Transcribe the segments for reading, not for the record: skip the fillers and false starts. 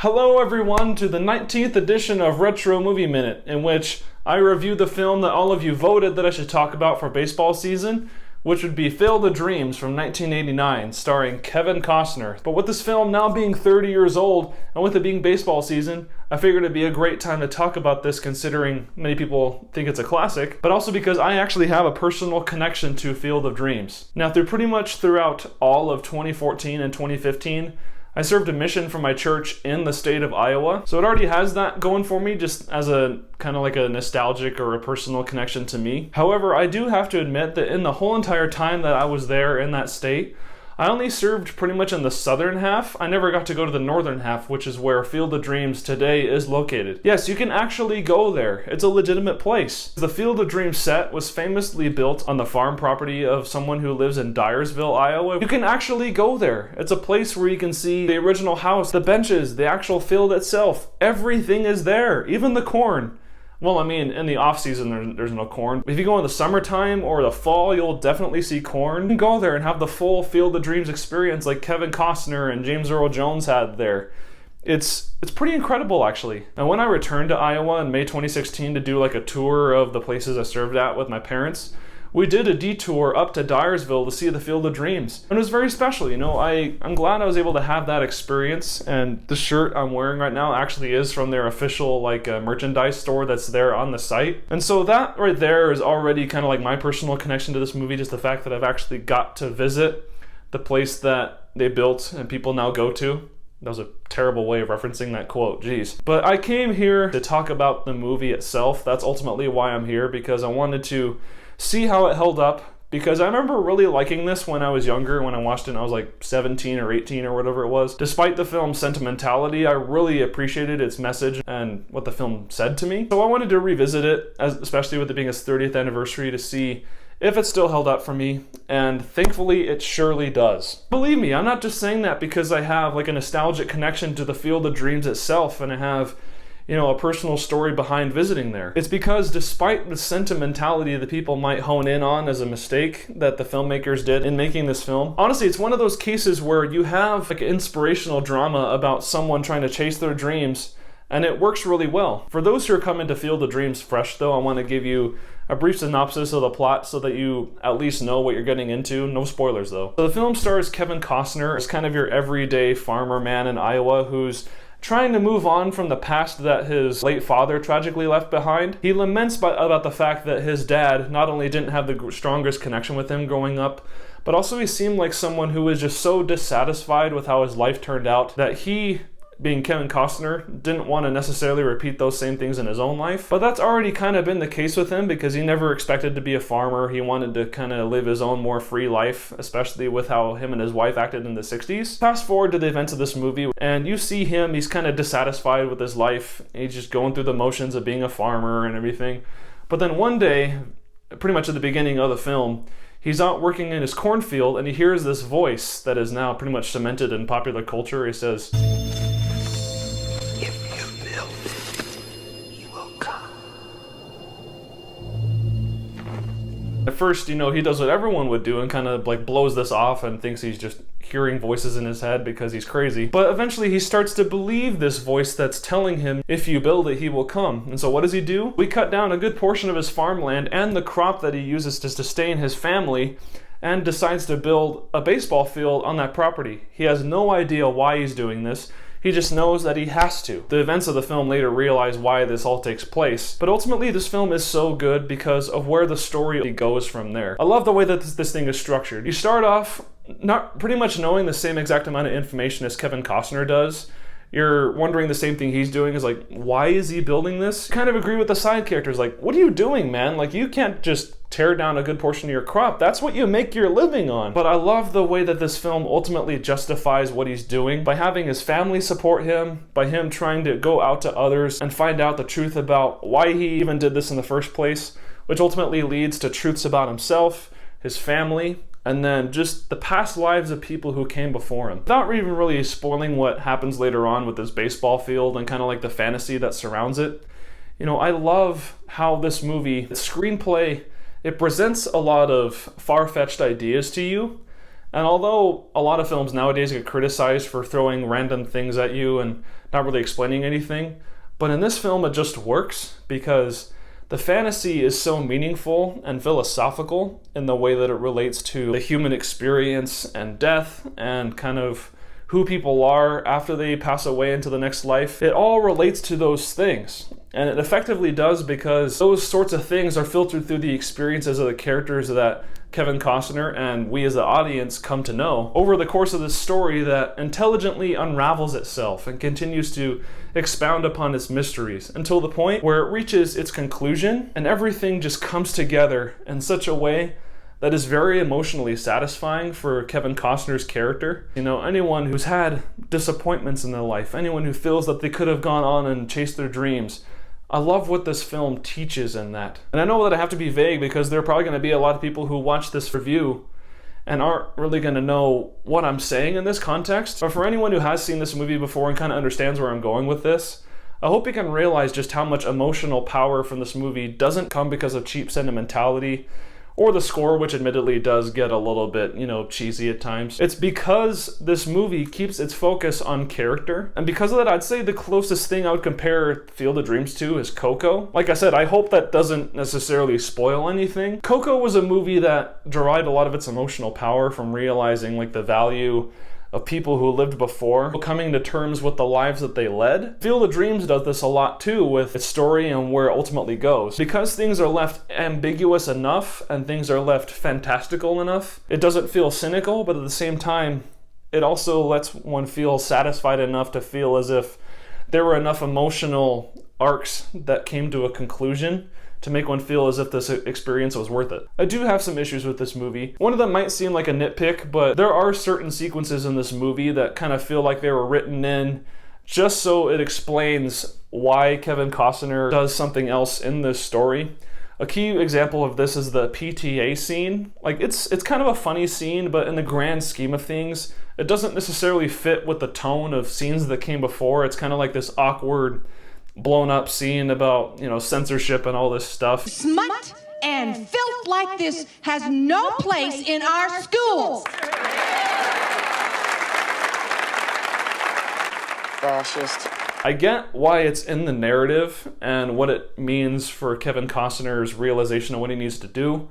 Hello everyone to the 19th edition of Retro Movie Minute, in which I review the film that all of you voted that I should talk about for baseball season, which would be Field of Dreams from 1989, starring Kevin Costner. But with this film now being 30 years old, and with it being baseball season, I figured it'd be a great time to talk about this considering many people think it's a classic, but also because I actually have a personal connection to Field of Dreams. Now, throughout all of 2014 and 2015, I served a mission for my church in the state of Iowa, so it already has that going for me just as a kind of like a nostalgic or a personal connection to me. However, I do have to admit that in the whole entire time that I was there in that state, I only served pretty much in the southern half. I never got to go to the northern half, which is where Field of Dreams today is located. Yes, you can actually go there. It's a legitimate place. The Field of Dreams set was famously built on the farm property of someone who lives in Dyersville, Iowa. You can actually go there. It's a place where you can see the original house, the benches, the actual field itself. Everything is there, even the corn. Well, I mean, in the off-season, there's no corn. If you go in the summertime or the fall, you'll definitely see corn. You can go there and have the full Field of Dreams experience like Kevin Costner and James Earl Jones had there. It's pretty incredible, actually. And when I returned to Iowa in May 2016 to do like a tour of the places I served at with my parents, we did a detour up to Dyersville to see the Field of Dreams. And it was very special, you know. I'm glad I was able to have that experience, and the shirt I'm wearing right now actually is from their official merchandise store that's there on the site. And so that right there is already kind of like my personal connection to this movie, just the fact that I've actually got to visit the place that they built and people now go to. That was a terrible way of referencing that quote, geez. But I came here to talk about the movie itself. That's ultimately why I'm here, because I wanted to see how it held up, because I remember really liking this when I was younger. When I watched it, I was like 17 or 18 or whatever it was. Despite the film's sentimentality, I really appreciated its message and what the film said to me. So I wanted to revisit it, especially with it being its 30th anniversary, to see if it still held up for me, and thankfully it surely does. Believe me, I'm not just saying that because I have like a nostalgic connection to the Field of Dreams itself and I have, you know, a personal story behind visiting there. It's because despite the sentimentality that people might hone in on as a mistake that the filmmakers did in making this film, honestly, it's one of those cases where you have like an inspirational drama about someone trying to chase their dreams, and it works really well. For those who are coming to Field of Dreams fresh though, I want to give you a brief synopsis of the plot so that you at least know what you're getting into. No spoilers though. So the film stars Kevin Costner as kind of your everyday farmer man in Iowa who's trying to move on from the past that his late father tragically left behind. He laments about the fact that his dad not only didn't have the strongest connection with him growing up, but also he seemed like someone who was just so dissatisfied with how his life turned out that he, being Kevin Costner, didn't want to necessarily repeat those same things in his own life. But that's already kind of been the case with him because he never expected to be a farmer. He wanted to kind of live his own more free life, especially with how him and his wife acted in the 60s. Fast forward to the events of this movie, and you see him, he's kind of dissatisfied with his life. He's just going through the motions of being a farmer and everything. But then one day, pretty much at the beginning of the film, he's out working in his cornfield and he hears this voice that is now pretty much cemented in popular culture. He says, at first, you know, he does what everyone would do and kind of like blows this off and thinks he's just hearing voices in his head because he's crazy. But eventually he starts to believe this voice that's telling him, if you build it, he will come. And so what does he do? We cut down a good portion of his farmland and the crop that he uses to sustain his family, and decides to build a baseball field on that property. He has no idea why he's doing this. He just knows that he has to. The events of the film later realize why this all takes place. But ultimately, this film is so good because of where the story goes from there. I love the way that this thing is structured. You start off not pretty much knowing the same exact amount of information as Kevin Costner does. You're wondering the same thing he's doing, is like, why is he building this? Kind of agree with the side characters, like, what are you doing, man? Like, you can't just tear down a good portion of your crop. That's what you make your living on. But I love the way that this film ultimately justifies what he's doing by having his family support him, by him trying to go out to others and find out the truth about why he even did this in the first place, which ultimately leads to truths about himself, his family, and then just the past lives of people who came before him. Without even really spoiling what happens later on with this baseball field and kind of like the fantasy that surrounds it, you know, I love how this movie, the screenplay, it presents a lot of far-fetched ideas to you, And although a lot of films nowadays get criticized for throwing random things at you and not really explaining anything, but in this film it just works because the fantasy is so meaningful and philosophical in the way that it relates to the human experience and death and kind of who people are after they pass away into the next life. It all relates to those things. And it effectively does because those sorts of things are filtered through the experiences of the characters that Kevin Costner and we as the audience come to know over the course of this story that intelligently unravels itself and continues to expound upon its mysteries until the point where it reaches its conclusion and everything just comes together in such a way that is very emotionally satisfying for Kevin Costner's character. You know, anyone who's had disappointments in their life, anyone who feels that they could have gone on and chased their dreams, I love what this film teaches in that. And I know that I have to be vague because there are probably going to be a lot of people who watch this review and aren't really going to know what I'm saying in this context. But for anyone who has seen this movie before and kind of understands where I'm going with this, I hope you can realize just how much emotional power from this movie doesn't come because of cheap sentimentality or the score, which admittedly does get a little bit, cheesy at times. It's because this movie keeps its focus on character. And because of that, I'd say the closest thing I would compare Field of Dreams to is Coco. Like I said, I hope that doesn't necessarily spoil anything. Coco was a movie that derived a lot of its emotional power from realizing the value of people who lived before, coming to terms with the lives that they led. Field of Dreams does this a lot too with its story and where it ultimately goes. Because things are left ambiguous enough and things are left fantastical enough, it doesn't feel cynical, but at the same time, it also lets one feel satisfied enough to feel as if there were enough emotional arcs that came to a conclusion to make one feel as if this experience was worth it. I do have some issues with this movie. One of them might seem like a nitpick, but there are certain sequences in this movie that kind of feel like they were written in just so it explains why Kevin Costner does something else in this story. A key example of this is the PTA scene. It's kind of a funny scene, but in the grand scheme of things, it doesn't necessarily fit with the tone of scenes that came before. It's kind of like this awkward, blown up scene about, censorship and all this stuff. Smut and filth like this has no place in our schools. Fascist. I get why it's in the narrative and what it means for Kevin Costner's realization of what he needs to do,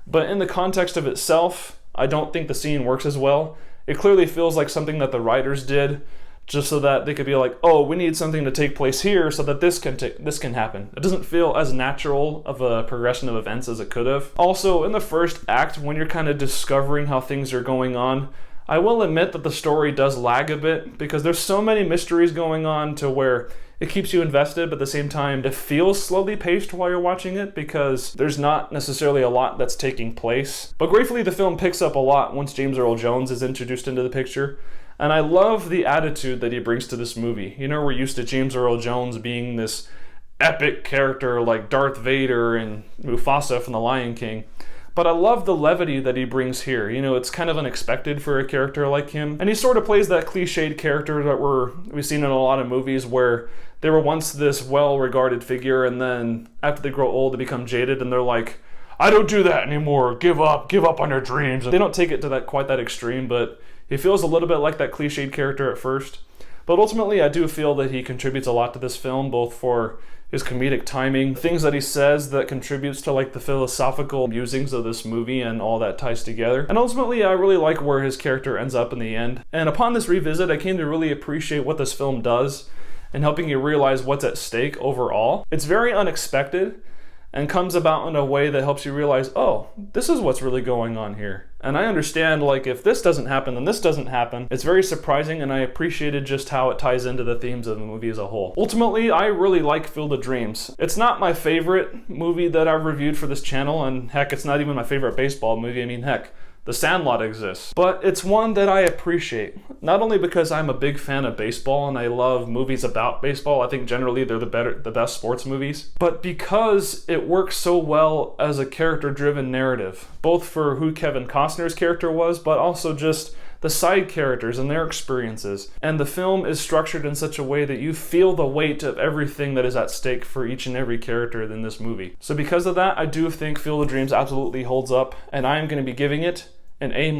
but in the context of itself, I don't think the scene works as well. It clearly feels like something that the writers did just so that they could be like, oh, we need something to take place here so that this can happen. It doesn't feel as natural of a progression of events as it could have. Also, in the first act, when you're kind of discovering how things are going on, I will admit that the story does lag a bit because there's so many mysteries going on to where it keeps you invested, but at the same time, it feels slowly paced while you're watching it because there's not necessarily a lot that's taking place. But gratefully, the film picks up a lot once James Earl Jones is introduced into the picture. And I love the attitude that he brings to this movie. We're used to James Earl Jones being this epic character like Darth Vader and Mufasa from The Lion King. But I love the levity that he brings here. It's kind of unexpected for a character like him. And he sort of plays that cliched character that we've seen in a lot of movies where they were once this well-regarded figure and then after they grow old, they become jaded and they're like, I don't do that anymore. Give up on your dreams. They don't take it to quite that extreme, but he feels a little bit like that cliched character at first. But ultimately, I do feel that he contributes a lot to this film, both for his comedic timing, things that he says that contributes to the philosophical musings of this movie and all that ties together. And ultimately, I really like where his character ends up in the end. And upon this revisit, I came to really appreciate what this film does in helping you realize what's at stake overall. It's very unexpected and comes about in a way that helps you realize, oh, this is what's really going on here. And I understand, if this doesn't happen, then this doesn't happen. It's very surprising, and I appreciated just how it ties into the themes of the movie as a whole. Ultimately, I really like Field of Dreams. It's not my favorite movie that I've reviewed for this channel, and heck, it's not even my favorite baseball movie. Heck, The Sandlot exists. But it's one that I appreciate, not only because I'm a big fan of baseball and I love movies about baseball. I think generally they're the best sports movies, but because it works so well as a character-driven narrative, both for who Kevin Costner's character was, but also just the side characters and their experiences. And the film is structured in such a way that you feel the weight of everything that is at stake for each and every character in this movie. So because of that, I do think Field of Dreams absolutely holds up, and I am going to be giving it an A-.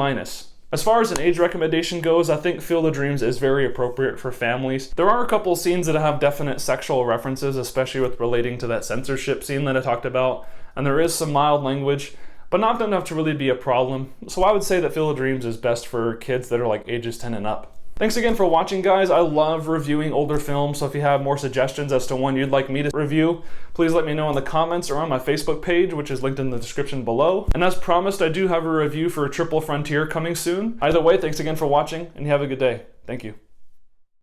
As far as an age recommendation goes, I think Field of Dreams is very appropriate for families. There are a couple scenes that have definite sexual references, especially with relating to that censorship scene that I talked about, and there is some mild language, but not enough to really be a problem. So I would say that Field of Dreams is best for kids that are like ages 10 and up. Thanks again for watching, guys. I love reviewing older films, so if you have more suggestions as to one you'd like me to review, please let me know in the comments or on my Facebook page, which is linked in the description below. And as promised, I do have a review for Triple Frontier coming soon. Either way, thanks again for watching, and you have a good day. Thank you.